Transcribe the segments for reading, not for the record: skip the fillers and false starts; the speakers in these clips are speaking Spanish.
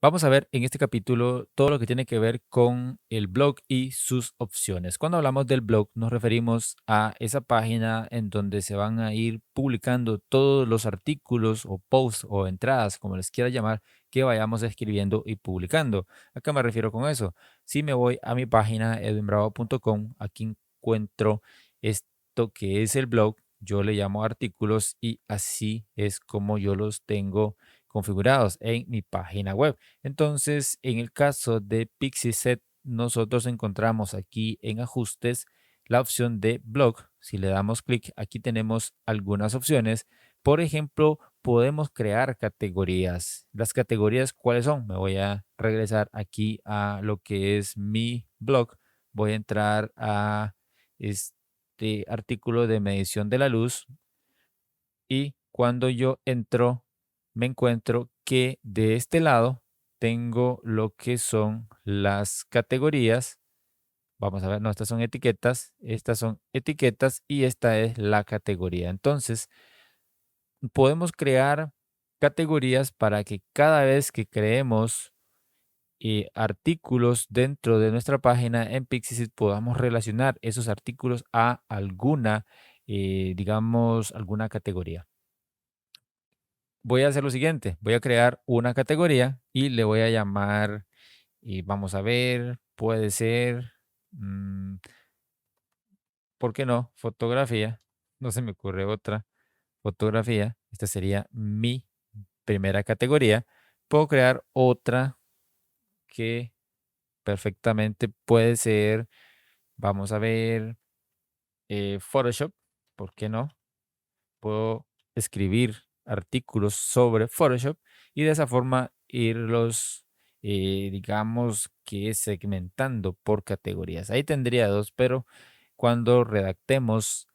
Vamos a ver en este capítulo todo lo que tiene que ver con el blog y sus opciones. Cuando hablamos del blog nos referimos a esa página en donde se van a ir publicando todos los artículos o posts o entradas, como les quiera llamar, que vayamos escribiendo y publicando. ¿A qué me refiero con eso? Si me voy a mi página edwinbravo.com, aquí encuentro esto que es el blog. Yo le llamo artículos y así es como yo los tengo configurados en mi página web. Entonces, en el caso de Pixieset, nosotros encontramos aquí en ajustes la opción de blog. Si le damos clic, aquí tenemos algunas opciones. Por ejemplo, podemos crear categorías. Las categorías, ¿cuáles son? Me voy a regresar aquí a lo que es mi blog. Voy a entrar a este artículo de medición de la luz y cuando yo entro, me encuentro que de este lado tengo lo que son las categorías. Vamos a ver, no, estas son etiquetas y esta es la categoría. Entonces, podemos crear categorías para que cada vez que creemos artículos dentro de nuestra página en Pixisit podamos relacionar esos artículos a alguna, digamos, alguna categoría. Voy a hacer lo siguiente, voy a crear una categoría y le voy a llamar, y vamos a ver, puede ser, mm, ¿por qué no? Fotografía. No se me ocurre otra. Fotografía. Esta sería mi primera categoría. Puedo crear otra que perfectamente puede ser, vamos a ver, Photoshop. ¿Por qué no? Puedo escribir artículos sobre Photoshop y de esa forma irlos, digamos que segmentando por categorías. Ahí tendría dos, pero cuando redactemos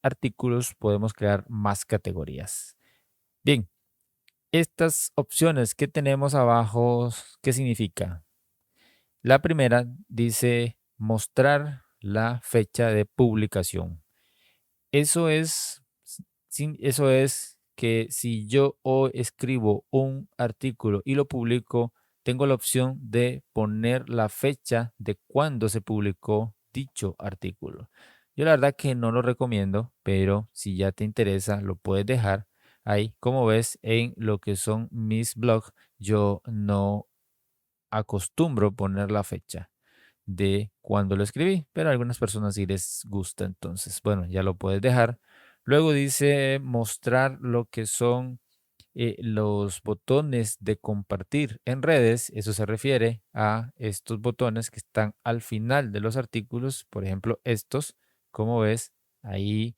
artículos podemos crear más categorías. Bien, estas opciones que tenemos abajo, ¿qué significa? La primera dice mostrar la fecha de publicación. Eso es, eso es que si yo hoy escribo un artículo y lo publico, tengo la opción de poner la fecha de cuándo se publicó dicho artículo. Yo la verdad que no lo recomiendo, pero si ya te interesa, lo puedes dejar ahí. Como ves, en lo que son mis blogs, yo no acostumbro poner la fecha de cuando lo escribí, pero a algunas personas sí les gusta, entonces, bueno, ya lo puedes dejar. Luego dice mostrar lo que son los botones de compartir en redes. Eso se refiere a estos botones que están al final de los artículos, por ejemplo, estos, como ves, ahí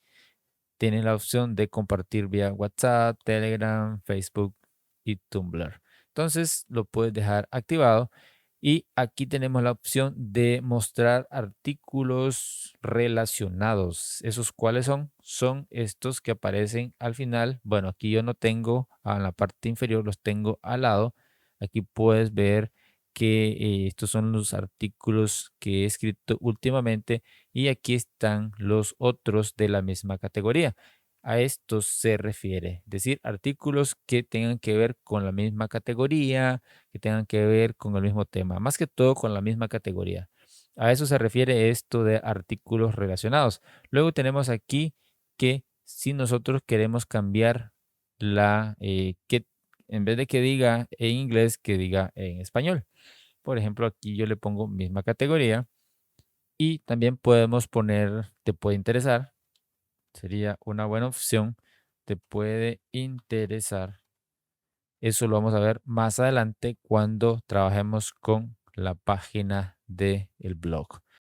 tienes la opción de compartir vía WhatsApp, Telegram, Facebook y Tumblr. Entonces lo puedes dejar activado y aquí tenemos la opción de mostrar artículos relacionados. ¿Esos cuáles son? Son estos que aparecen al final. Bueno, aquí yo no tengo en la parte inferior, los tengo al lado. Aquí puedes ver que estos son los artículos que he escrito últimamente y aquí están los otros de la misma categoría. A estos se refiere, es decir, artículos que tengan que ver con la misma categoría, que tengan que ver con el mismo tema, más que todo con la misma categoría. A eso se refiere esto de artículos relacionados. Luego tenemos aquí que si nosotros queremos cambiar que en vez de que diga en inglés, que diga en español. Por ejemplo, aquí yo le pongo misma categoría y también podemos poner, te puede interesar, sería una buena opción, te puede interesar. Eso lo vamos a ver más adelante cuando trabajemos con la página del blog.